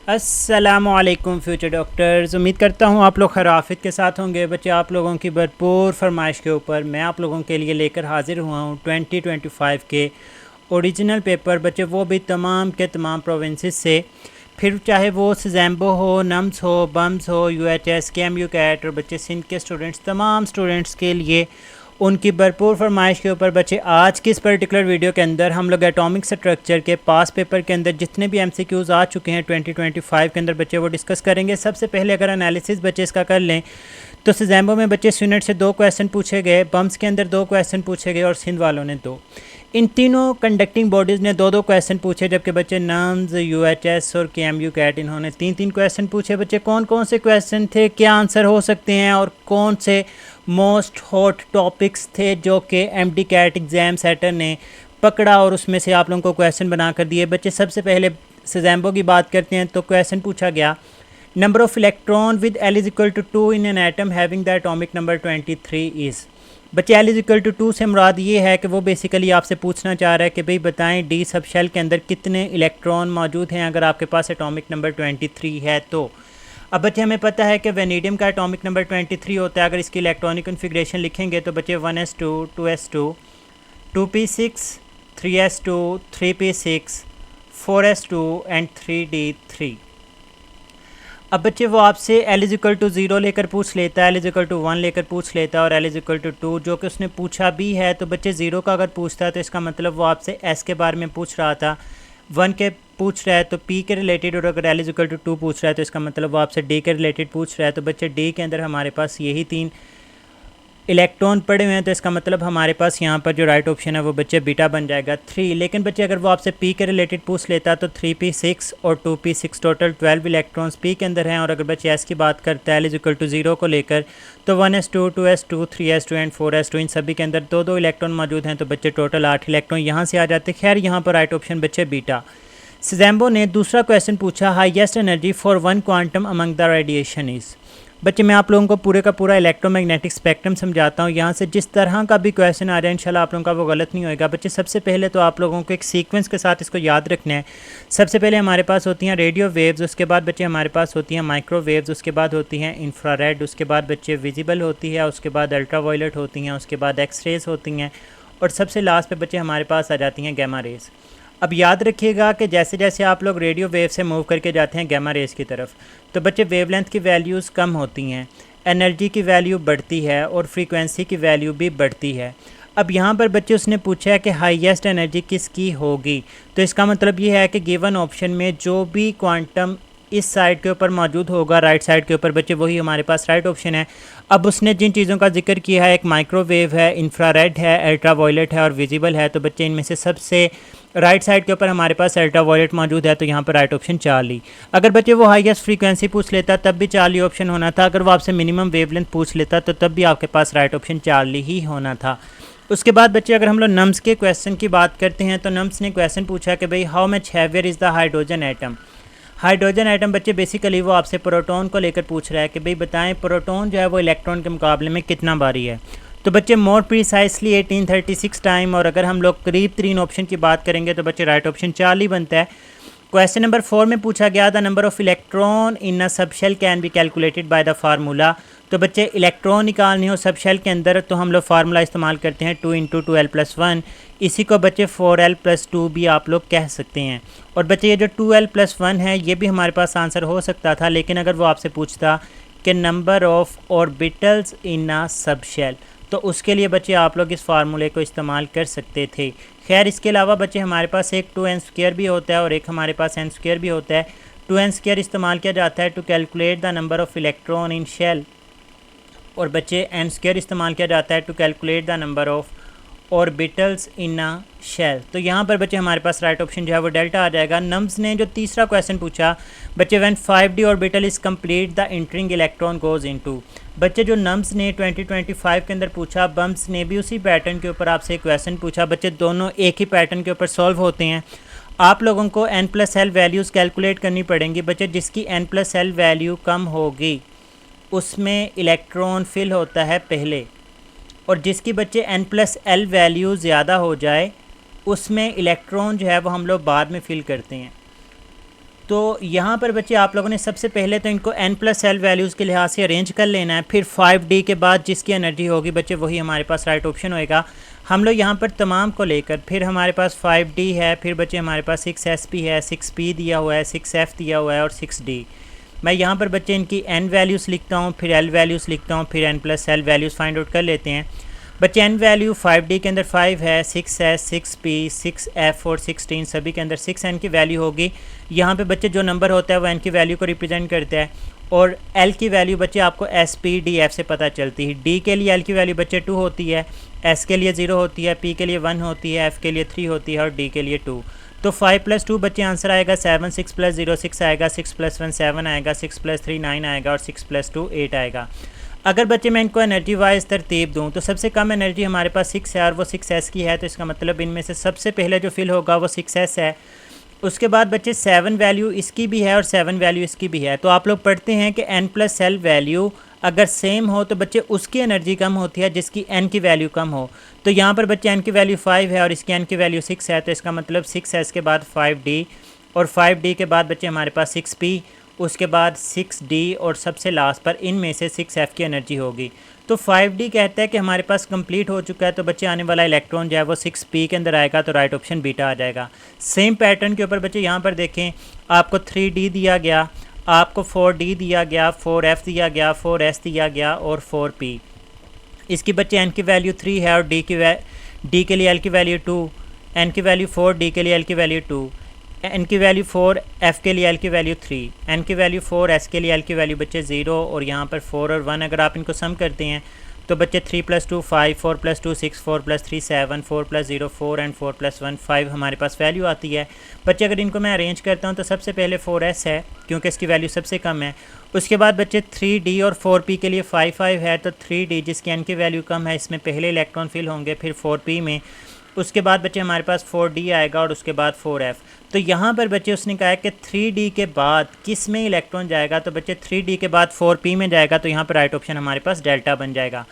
अस्सलामुअलैकुम future doctors. उम्मीद करता हूँ आप लोग खैराफियत के साथ होंगे। बच्चे, आप लोगों की भरपूर फरमाइश के ऊपर मैं आप लोगों के लिए लेकर हाजिर हुआ हूँ 2025 के ओरिजिनल पेपर। बच्चे वो भी तमाम के तमाम प्रोविंसेस से, फिर चाहे वो सिज़ैम्बो हो, नम्स हो, बम्स हो, UHS, KMU कैट और बच्चे सिंध के स्टूडेंट्स, तमाम स्टूडेंट्स के लिए उनकी भरपूर फरमाइश के ऊपर बच्चे आज की इस पर्टिकुलर वीडियो के अंदर हम लोग एटॉमिक स्ट्रक्चर के पास पेपर के अंदर जितने भी MCQs आ चुके हैं 2025 के अंदर बच्चे वो डिस्कस करेंगे। सबसे पहले अगर एनालिसिस बच्चे इसका कर लें तो सिज़ैम्बो में बच्चे यूनिट से 2 क्वेश्चन पूछे गए, बम्स के अंदर 2 क्वेश्चन पूछे गए और सिंध वालों ने 2। इन तीनों कंडक्टिंग बॉडीज़ ने 2-2 क्वेश्चन पूछे, जबकि बच्चे नम्स, UHS और KMU कैट इन्होंने 3-3 क्वेश्चन पूछे। बच्चे कौन कौन से क्वेश्चन थे, क्या आंसर हो सकते हैं और कौन से मोस्ट हॉट टॉपिक्स थे जो कि MD कैट एग्ज़ाम सेटर ने पकड़ा और उसमें से आप लोगों को क्वेश्चन बना कर दिए। बच्चे सबसे पहले सिज़ैम्बो की बात करते हैं तो क्वेश्चन पूछा गया, number of electron with L is equal to 2 in an atom having the atomic number 23 is. बच्चे L इज इक्वल टू 2 से मुराद ये है कि वो बेसिकली आपसे पूछना चाह रहा है कि भाई बताएं डी सब शेल के अंदर कितने इलेक्ट्रॉन मौजूद हैं अगर आपके पास एटॉमिक नंबर 23 है तो। अब बच्चे हमें पता है कि वेनेडियम का एटॉमिक नंबर 23 होता है। अगर इसकी इलेक्ट्रॉनिक कन्फिग्रेशन लिखेंगे तो बच्चे 1s2, 2s2, 2p6, 3s2, 3p6, 4s2 and 3d3। अब बच्चे वो आपसे L इज इक्वल टू 0 लेकर पूछ लेता है, L इज इक्वल टू 1 लेकर पूछ लेता है और L इज इक्वल टू 2 जो कि उसने पूछा भी है। तो बच्चे 0 का अगर पूछता है तो इसका मतलब वो आपसे S के बारे में पूछ रहा था, 1 के पूछ रहा है तो P के रिलेटेड, और अगर L इज इक्वल टू 2 पूछ रहा है तो इसका मतलब वो आपसे D के रिलेटेड पूछ रहा है। तो बच्चे D के अंदर हमारे पास यही 3 इलेक्ट्रॉन पड़े हुए हैं, तो इसका मतलब हमारे पास यहाँ पर जो राइट ऑप्शन है वो बच्चे बीटा बन जाएगा 3। लेकिन बच्चे अगर वो आपसे P के रिलेटेड पूछ लेता तो 3p6 और 2p6 टोटल 12 इलेक्ट्रॉन्स P के अंदर हैं। और अगर बच्चे S की बात करता है L इज इक्वल टू 0 को लेकर तो 1s2, 2s2, 3s2 and 4s2 इन सभी के अंदर 2-2 इलेक्ट्रॉन मौजूद हैं। तो बच्चे टोटल 8 इलेक्ट्रॉन यहाँ से आ जाते। खैर यहाँ पर राइट ऑप्शन बच्चे बीटा। सिज़ैम्बो ने दूसरा क्वेश्चन पूछा, highest energy for 1 quantum among the radiation is. बच्चे मैं आप लोगों को पूरे का पूरा इलेक्ट्रोमैग्नेटिक स्पेक्ट्रम समझाता हूँ। यहाँ से जिस तरह का भी क्वेश्चन आ जाए इंशाल्लाह आप लोगों का वो गलत नहीं होएगा। बच्चे सबसे पहले तो आप लोगों को एक सीक्वेंस के साथ इसको याद रखना है। सबसे पहले हमारे पास होती हैं रेडियो वेव्स, उसके बाद बच्चे हमारे पास होती हैं माइक्रोवेव्स, उसके बाद होती हैं इंफ्रारेड, उसके बाद बच्चे विजिबल होती है, उसके बाद अल्ट्रावायलेट होती हैं, उसके बाद एक्सरेज होती हैं और सबसे लास्ट पे बच्चे हमारे पास आ जाती हैं गैमा रेज़। अब याद रखिएगा कि जैसे जैसे आप लोग रेडियो वेव से मूव करके जाते हैं गैमा रेज़ की तरफ तो बच्चे वेवलेंथ की वैल्यूज़ कम होती हैं, एनर्जी की वैल्यू बढ़ती है और फ्रीक्वेंसी की वैल्यू भी बढ़ती है। अब यहाँ पर बच्चे उसने पूछा है कि हाईएस्ट एनर्जी किसकी होगी, तो इसका मतलब ये है कि गिवन ऑप्शन में जो भी क्वांटम इस साइड के ऊपर मौजूद होगा राइट साइड के ऊपर बच्चे वही हमारे पास राइट ऑप्शन है। अब उसने जिन चीज़ों का जिक्र किया है, एक माइक्रोवेव है, इंफ्रारेड है, अल्ट्रावायलेट है और विजिबल है, तो बच्चे इनमें से सबसे राइट साइड के ऊपर हमारे पास अल्ट्रावायलेट मौजूद है। तो यहाँ पर राइट ऑप्शन चार्ली। अगर बच्चे वो हाईएस्ट फ्रीक्वेंसी पूछ लेता तब भी चार्ली ऑप्शन होना था। अगर वो आपसे मिनिमम वेवलेंथ पूछ लेता तो तब भी आपके पास राइट ऑप्शन चार्ली ही होना था। उसके बाद बच्चे अगर हम लोग नम्स के क्वेश्चन की बात करते हैं तो नम्स ने क्वेश्चन पूछा कि भाई how much heavier is the hydrogen atom. Hydrogen atom बच्चे बेसिकली वो आपसे प्रोटॉन को लेकर पूछ रहा है कि भाई बताएं प्रोटॉन जो है वो इलेक्ट्रॉन के मुकाबले में कितना भारी है। तो बच्चे मोर प्रिसाइसली 1836 टाइम, और अगर हम लोग करीब तरीन ऑप्शन की बात करेंगे तो बच्चे राइट ऑप्शन चार्ली बनता है। क्वेश्चन नंबर 4 में पूछा गया the number of electron in a subshell can be calculated by the formula. तो बच्चे इलेक्ट्रॉन निकालने हो सबशेल के अंदर तो हम लोग फार्मूला इस्तेमाल करते हैं 2 × 2l+1। इसी को बच्चे 4l+2 भी आप लोग कह सकते हैं। और बच्चे ये जो 2l+1 है ये भी हमारे पास आंसर हो सकता था, लेकिन अगर वो आपसे पूछता कि number of orbitals in a subshell तो उसके लिए बच्चे आप लोग इस फार्मूले को इस्तेमाल कर सकते थे। खैर इसके अलावा बच्चे हमारे पास एक 2n² भी होता है और एक हमारे पास n² भी होता है। 2n² इस्तेमाल किया जाता है to calculate the number of electron in shell, और बच्चे n² इस्तेमाल किया जाता है to calculate the number of orbitals in a shell. तो यहाँ पर बच्चे हमारे पास राइट ऑप्शन जो है वो डेल्टा आ जाएगा। नम्स ने जो तीसरा क्वेश्चन पूछा बच्चे when 5d orbital is complete the entering electron goes into. बच्चे जो नम्स ने 2025 के अंदर पूछा, बम्स ने भी उसी पैटर्न के ऊपर आपसे क्वेश्चन पूछा। बच्चे दोनों एक ही पैटर्न के ऊपर सॉल्व होते हैं। आप लोगों को n+l वैल्यूज़ कैलकुलेट करनी पड़ेंगी। बच्चे जिसकी n+l वैल्यू कम होगी उसमें इलेक्ट्रॉन फिल होता है पहले, और जिसकी बच्चे n+l वैल्यू ज़्यादा हो जाए उसमें इलेक्ट्रॉन जो है वो हम लोग बाद में फिल करते हैं। तो यहाँ पर बच्चे आप लोगों ने सबसे पहले तो इनको n+l वैल्यूज़ के लिहाज से अरेंज कर लेना है। फिर 5d के बाद जिसकी एनर्जी होगी बच्चे वही हमारे पास राइट ऑप्शन होएगा। हम लोग यहाँ पर तमाम को लेकर फिर हमारे पास 5d है, फिर बच्चे हमारे पास 6sp है, 6p दिया हुआ है, 6f दिया हुआ है और 6d। मैं यहाँ पर बच्चे इनकी n वैल्यूज़ लिखता हूँ, फिर l वैल्यूज़ लिखता हूँ, फिर n+l वैल्यूज़ फाइंड आउट कर लेते हैं। बच्चे n वैल्यू 5d के अंदर 5 है, 6s, 6p, 6f और 16 सभी के अंदर 6n की वैल्यू होगी। यहाँ पे बच्चे जो नंबर होता है वो n की वैल्यू को रिप्रेजेंट करता है और l की वैल्यू बच्चे आपको s p d f से पता चलती है। d के लिए l की वैल्यू बच्चे 2 होती है, s के लिए 0 होती है, p के लिए 1 होती है, f के लिए 3 होती है और d के लिए 2। तो 5 + 2 बच्चे आंसर आएगा 7, 6 + 0 6 आएगा, 6 + 1 7 आएगा, 6 + 3 9 आएगा और 6 + 2 8 आएगा। अगर बच्चे मैं इनको एनर्जी वाइज तरतीब दूं तो सबसे कम एनर्जी हमारे पास 6 है और वो 6s की है, तो इसका मतलब इनमें से सबसे पहले जो फिल होगा वो 6s है। उसके बाद बच्चे 7 वैल्यू इसकी भी है और 7 वैल्यू इसकी भी है। तो आप लोग पढ़ते हैं कि n+l वैल्यू अगर सेम हो तो बच्चे उसकी एनर्जी कम होती है जिसकी n की वैल्यू कम हो। तो यहाँ पर बच्चे n की वैल्यू 5 है और इसकी n की वैल्यू 6 है, तो इसका मतलब 6s के बाद 5d और 5d के बाद बच्चे हमारे पास 6p, उसके बाद 6d और सबसे लास्ट पर इनमें से 6f की एनर्जी होगी। तो 5d कहता है कि हमारे पास कंप्लीट हो चुका है, तो बच्चे आने वाला इलेक्ट्रॉन जो है वो 6p के अंदर आएगा, तो राइट ऑप्शन बीटा आ जाएगा। सेम पैटर्न के ऊपर बच्चे यहाँ पर देखें, आपको 3d दिया गया, आपको 4d दिया गया, 4f दिया गया, 4s दिया गया और 4p। इसकी बच्चे n की वैल्यू 3 है और d के लिए l की वैल्यू 2, n की वैल्यू 4, d के लिए l की वैल्यू 2, n की वैल्यू 4, f के लिए l की वैल्यू 3, n की वैल्यू 4, s के लिए l की वैल्यू बच्चे 0 और यहाँ पर 4 और 1 अगर आप इनको सम करते हैं तो बच्चे 3 + 2 5, 4 + 2 6, 4 + 3 7, 4 + 0 4 एंड 4 + 1 5 हमारे पास वैल्यू आती है। बच्चे अगर इनको मैं अरेंज करता हूँ तो सबसे पहले 4s है क्योंकि इसकी वैल्यू सबसे कम है। उसके बाद बच्चे 3d और 4p के लिए 5 5 है, तो 3d जिसकी n की वैल्यू कम है इसमें पहले इलेक्ट्रॉन फिल होंगे, फिर 4p में। उसके बाद बच्चे हमारे पास 4d आएगा और उसके बाद 4f। तो यहाँ पर बच्चे उसने कहा है कि 3d के बाद किस में इलेक्ट्रॉन जाएगा, तो बच्चे 3d के बाद 4p में जाएगा, तो यहाँ पर राइट ऑप्शन हमारे पास डेल्टा बन जाएगा।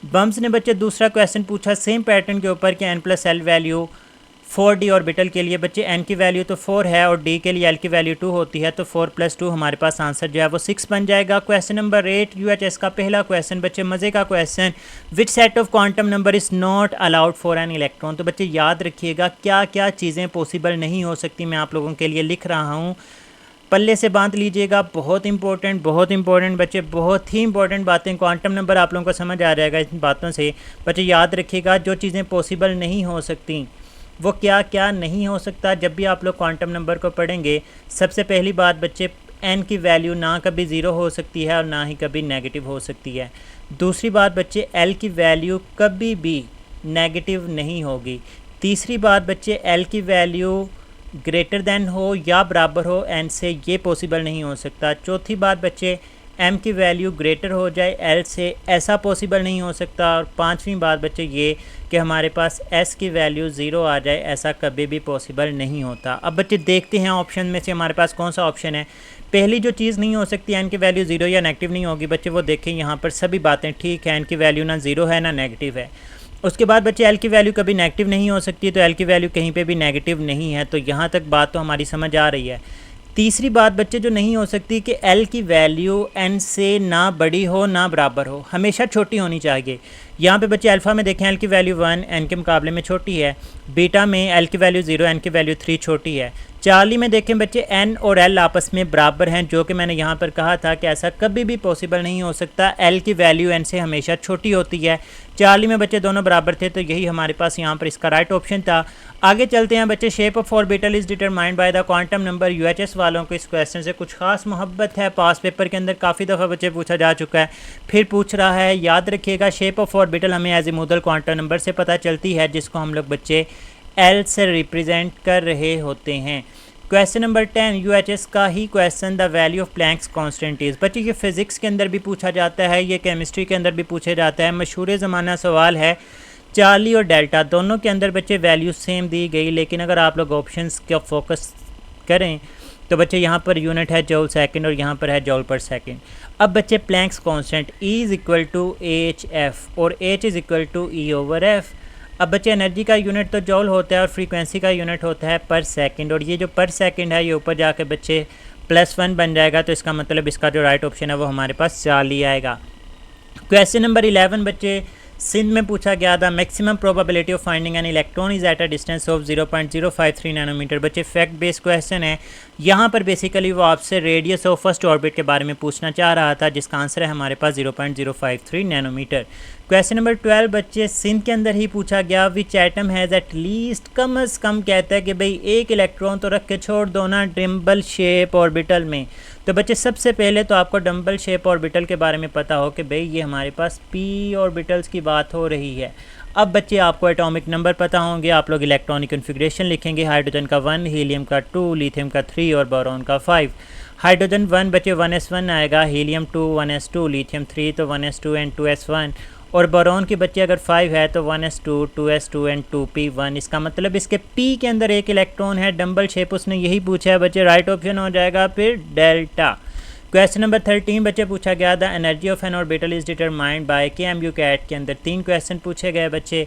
बम्स ने बच्चे दूसरा क्वेश्चन पूछा सेम पैटर्न के ऊपर कि n+l वैल्यू 4d ऑर्बिटल के लिए बच्चे n की वैल्यू तो 4 है और d के लिए l की वैल्यू 2 होती है, तो 4 + 2 हमारे पास आंसर जो है वो 6 बन जाएगा। क्वेश्चन नंबर 8 UHS का पहला क्वेश्चन बच्चे मज़े का question, which set of quantum number is not allowed for an electron. तो बच्चे याद रखिएगा क्या क्या चीज़ें पॉसिबल नहीं हो सकती, मैं आप लोगों के लिए लिख रहा हूँ, पल्ले से बांध लीजिएगा। बहुत इंपॉर्टेंट बच्चे, बहुत ही इंपॉर्टेंट बातें, क्वांटम नंबर आप लोगों को समझ आ जाएगा इन बातों से। बच्चे याद रखिएगा जो चीज़ें पॉसिबल नहीं हो सकती वो क्या क्या नहीं हो सकता। जब भी आप लोग क्वांटम नंबर को पढ़ेंगे, सबसे पहली बात बच्चे n की वैल्यू ना कभी 0 हो सकती है और ना ही कभी नेगेटिव हो सकती है। दूसरी बात बच्चे l की वैल्यू कभी भी नेगेटिव नहीं होगी। तीसरी बात बच्चे l की वैल्यू ग्रेटर दैन हो या बराबर हो n से, ये पॉसिबल नहीं हो सकता। चौथी बात बच्चे m की वैल्यू ग्रेटर हो जाए l से, ऐसा पॉसिबल नहीं हो सकता। और पांचवी बात बच्चे ये कि हमारे पास s की वैल्यू 0 आ जाए, ऐसा कभी भी पॉसिबल नहीं होता। अब बच्चे देखते हैं ऑप्शन में से हमारे पास कौन सा ऑप्शन है। पहली जो चीज़ नहीं हो सकती n की वैल्यू 0 या नेगेटिव नहीं होगी, बच्चे वो देखें यहाँ पर सभी बातें ठीक है, n की वैल्यू ना 0 है ना नेगेटिव है। उसके बाद बच्चे l की वैल्यू कभी नेगेटिव नहीं हो सकती, तो l की वैल्यू कहीं पे भी नेगेटिव नहीं है। तो यहाँ तक बात तो हमारी समझ आ रही है। तीसरी बात बच्चे जो नहीं हो सकती कि l की वैल्यू n से ना बड़ी हो ना बराबर हो, हमेशा छोटी होनी चाहिए। यहाँ पे बच्चे अल्फ़ा में देखें l की वैल्यू 1 n के मुकाबले में छोटी है, बीटा में l की वैल्यू 0 n की वैल्यू 3 छोटी है, चार्ली में देखें बच्चे n और l आपस में बराबर हैं, जो कि मैंने यहाँ पर कहा था कि ऐसा कभी भी पॉसिबल नहीं हो सकता, l की वैल्यू n से हमेशा छोटी होती है। चार्ली में बच्चे दोनों बराबर थे, तो यही हमारे पास यहाँ पर इसका राइट ऑप्शन था। आगे चलते हैं बच्चे, shape of orbital is determined by the quantum number. UHS वालों को इस क्वेश्चन से कुछ खास मोहब्बत है, पास पेपर के अंदर काफ़ी दफ़ा बच्चे पूछा जा चुका है, फिर पूछ रहा है। याद रखिएगा शेप ऑफ ऑर्बिटल हमें एज़िमुथल क्वांटम नंबर से पता चलती है, जिसको हम लोग बच्चे L से रिप्रेजेंट कर रहे होते हैं। क्वेश्चन नंबर 10 UHS का ही question, the value of Planck's constant is. बच्चे ये फिज़िक्स के अंदर भी पूछा जाता है, ये केमिस्ट्री के अंदर भी पूछा जाता है, मशहूर ज़माना सवाल है। चार्ली और डेल्टा दोनों के अंदर बच्चे वैल्यू सेम दी गई, लेकिन अगर आप लोग ऑप्शंस का फोकस करें तो बच्चे यहाँ पर यूनिट है जॉल सेकंड और यहाँ पर है जॉल पर सेकंड। अब बच्चे Planck's constant E is equal to HF और H is equal to E/F। अब बच्चे एनर्जी का यूनिट तो जॉल होता है और फ्रीक्वेंसी का यूनिट होता है पर सेकंड, और ये जो पर सेकंड है ये ऊपर जाके बच्चे +1 बन जाएगा, तो इसका मतलब इसका जो राइट ऑप्शन है वो हमारे पास 4 ही आएगा। क्वेश्चन नंबर 11 बच्चे सिंध में पूछा गया था, maximum probability of finding an electron is at a distance of 0.053 nanometre. बच्चे फैक्ट बेस्ड क्वेश्चन है। यहाँ पर बेसिकली वो आपसे रेडियस ऑफ फर्स्ट ऑर्बिट के बारे में पूछना चाह रहा था, जिसका आंसर है हमारे पास 0.053 नैनोमीटर। क्वेश्चन नंबर 12 बच्चे सिंध के अंदर ही पूछा गया, विच एटम हैज़ एट लीस्ट, कम अज़ कम कहता है कि भाई एक इलेक्ट्रॉन तो रख के छोड़ दो ना डम्बल शेप ऑर्बिटल में। तो बच्चे सबसे पहले तो आपको डम्बल शेप ऑर्बिटल के बारे में पता हो कि भाई ये हमारे पास पी ऑर्बिटल्स की बात हो रही है। अब बच्चे आपको एटॉमिक नंबर पता होंगे, आप लोग इलेक्ट्रॉनिक कन्फिग्रेशन लिखेंगे, हाइड्रोजन का 1, हीलियम का 2, लिथियम का 3 और बोरॉन का 5। हाइड्रोजन 1 बच्चे 1s1 आएगा, हीलियम 2 1s2, लिथियम 3 तो 1s2 एंड 2s1, और बोरॉन के बच्चे अगर 5 है तो 1s2 2s2 एंड 2p1। इसका मतलब इसके p के अंदर एक इलेक्ट्रॉन है, डम्बल शेप उसने यही पूछा है बच्चे, राइट ऑप्शन हो जाएगा फिर डेल्टा। क्वेश्चन नंबर 13 बच्चे पूछा गया था, energy of an orbital is determined by KMU कैट के अंदर 3 क्वेश्चन पूछे गए बच्चे।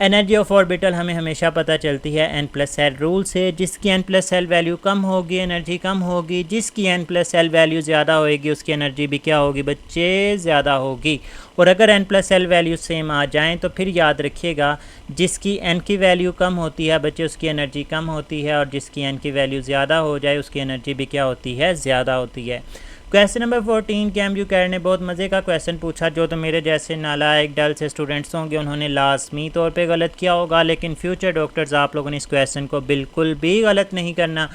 एनर्जी ऑफ ऑर्बिटल हमें हमेशा पता चलती है n+l रूल से, जिसकी n+l वैल्यू कम होगी एनर्जी कम होगी, जिसकी n+l वैल्यू ज़्यादा होगी उसकी एनर्जी भी क्या होगी बच्चे, ज़्यादा होगी। और अगर n+l वैल्यू सेम आ जाएँ तो फिर याद रखिएगा, जिसकी n की वैल्यू कम होती है बच्चे उसकी एनर्जी कम होती है, और जिसकी n की वैल्यू ज़्यादा हो जाए उसकी एनर्जी भी क्या होती है, ज़्यादा होती है। क्वेश्चन नंबर 14 KMU कैट ने बहुत मज़े का क्वेश्चन पूछा, जो तो मेरे जैसे नालायक डल से स्टूडेंट्स होंगे उन्होंने लाजमी तौर पे गलत किया होगा, लेकिन फ्यूचर डॉक्टर्स आप लोगों ने इस क्वेश्चन को बिल्कुल भी गलत नहीं करना।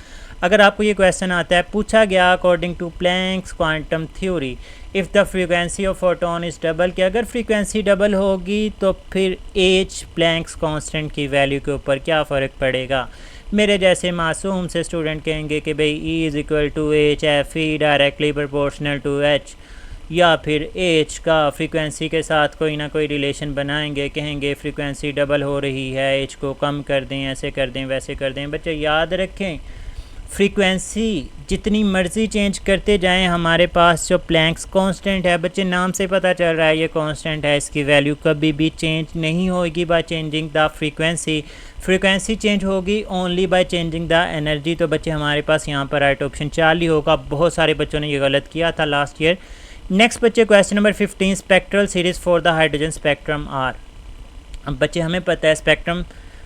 अगर आपको ये क्वेश्चन आता है, पूछा गया according to Planck's quantum theory if the frequency of photon is double, कि अगर फ्रीक्वेंसी डबल होगी तो फिर एच प्लैंक्स कांस्टेंट की वैल्यू के ऊपर क्या फ़र्क पड़ेगा। मेरे जैसे मासूम से स्टूडेंट कहेंगे कि भाई E=HFE directly proportional to H, या फिर H का फ्रीक्वेंसी के साथ कोई ना कोई रिलेशन बनाएंगे, कहेंगे फ्रीक्वेंसी डबल हो रही है H को कम कर दें, ऐसे कर दें वैसे कर दें। बच्चे याद रखें, फ्रीक्वेंसी जितनी मर्ज़ी चेंज करते जाएं, हमारे पास जो प्लैंक्स कांस्टेंट है बच्चे नाम से पता चल रहा है ये कांस्टेंट है, इसकी वैल्यू कभी भी चेंज नहीं होगी by changing the frequency. Frequency change होगी only by changing the energy. तो बच्चे हमारे पास यहाँ पर राइट ऑप्शन 4 ही होगा। बहुत सारे बच्चों ने ये गलत किया था लास्ट ईयर। नेक्स्ट बच्चे question number 15, spectral series for the hydrogen spectrum are. अब बच्चे हमें पता है स्पेक्ट्रम,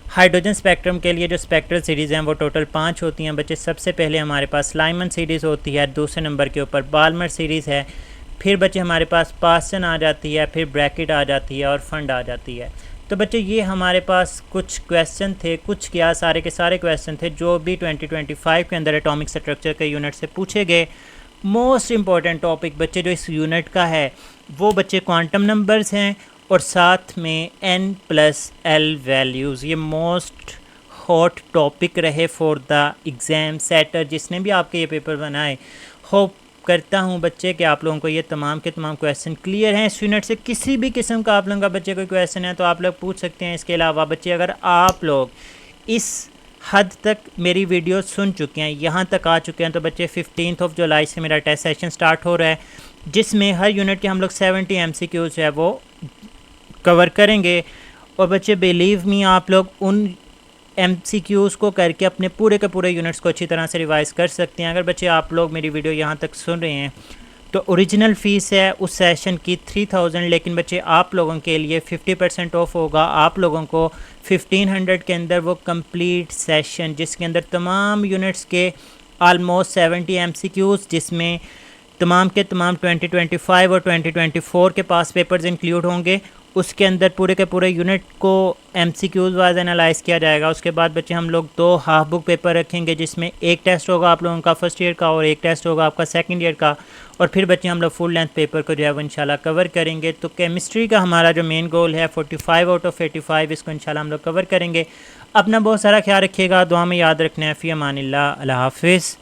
हाइड्रोजन स्पेक्ट्रम के लिए जो स्पेक्ट्रल सीरीज़ हैं वो टोटल 5 होती हैं बच्चे। सबसे पहले हमारे पास लाइमन सीरीज़ होती है, दूसरे नंबर के ऊपर बाल्मर सीरीज़ है, फिर बच्चे हमारे पास पासन आ जाती है, फिर ब्रैकेट आ जाती है और फंड आ जाती है। तो बच्चे ये हमारे पास कुछ क्वेश्चन थे, कुछ क्या सारे के सारे क्वेश्चन थे जो भी 2025 के अंदर एटॉमिक स्ट्रक्चर के यूनिट से पूछे गए। मोस्ट इम्पॉर्टेंट टॉपिक बच्चे जो इस यूनिट का है वो बच्चे क्वांटम नंबर्स हैं और साथ में n+l वैल्यूज़। ये मोस्ट हॉट टॉपिक रहे फॉर द एग्ज़ाम सेटर, जिसने भी आपके ये पेपर बनाए। होप करता हूँ बच्चे कि आप लोगों को ये तमाम के तमाम क्वेश्चन क्लियर हैं। इस यूनिट से किसी भी किस्म का आप लोगों का बच्चे कोई क्वेश्चन है तो आप लोग पूछ सकते हैं। इसके अलावा बच्चे अगर आप लोग इस हद तक मेरी वीडियो सुन चुके हैं, यहाँ तक आ चुके हैं, तो बच्चे 15 जुलाई से मेरा टेस्ट सेशन स्टार्ट हो रहा है, जिसमें हर यूनिट के हम लोग 70 MCQs है वो कवर करेंगे। और बच्चे बिलीव मी, आप लोग उन MCQs को करके अपने पूरे के पूरे यूनिट्स को अच्छी तरह से रिवाइज़ कर सकते हैं। अगर बच्चे आप लोग मेरी वीडियो यहाँ तक सुन रहे हैं तो ओरिजिनल फ़ीस है उस सेशन की 3000, लेकिन बच्चे आप लोगों के लिए 50% ऑफ होगा। आप लोगों को 1500 के अंदर वो कंप्लीट सेशन, जिसके अंदर तमाम यूनिट्स के आलमोस्ट 70 MCQs, जिसमें तमाम के तमाम 2025 और 2024 के पास पेपर्स इंक्लूड होंगे। उसके अंदर पूरे के पूरे यूनिट को MCQs वाइज एनालाइज़ किया जाएगा। उसके बाद बच्चे हम लोग 2 हाफ बुक पेपर रखेंगे, जिसमें एक टेस्ट होगा आप लोगों का फर्स्ट ईयर का और एक टेस्ट होगा आपका सेकंड ईयर का। और फिर बच्चे हम लोग फुल लेंथ पेपर को जो है वो इंशाल्लाह कवर करेंगे। तो केमिस्ट्री का हमारा जो मेन गोल है 45 आउट ऑफ 85, इसको इंशाल्लाह हम लोग कवर करेंगे। अपना बहुत सारा ख्याल रखिएगा, दुआ में याद रखना है। फ़ी अमानिल्लाह, अल्लाह हाफ़िज़।